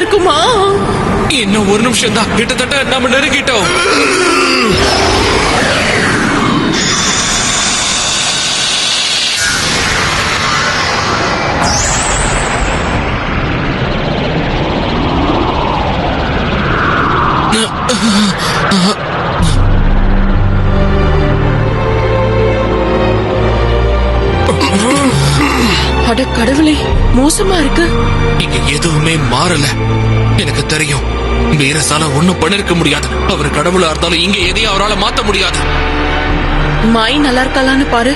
இருக்குமா? இன்னும் ஒரு நிமிஷம் தான், கிட்டத்தட்ட நம்ம நெருங்கிட்டோம். அட கடவுளே, மோசமா இருக்கு. இங்க எதுவுமே மாறல. எனக்கு தெரியும், வீரசால ஒண்ணும் பண்ணிருக்க முடியாது. அவர் கடவுளா இருந்தாலும் இங்க எதையும் அவரால் மாத்த முடியாது. மாய் நல்லா இருக்கலான்னு பாரு.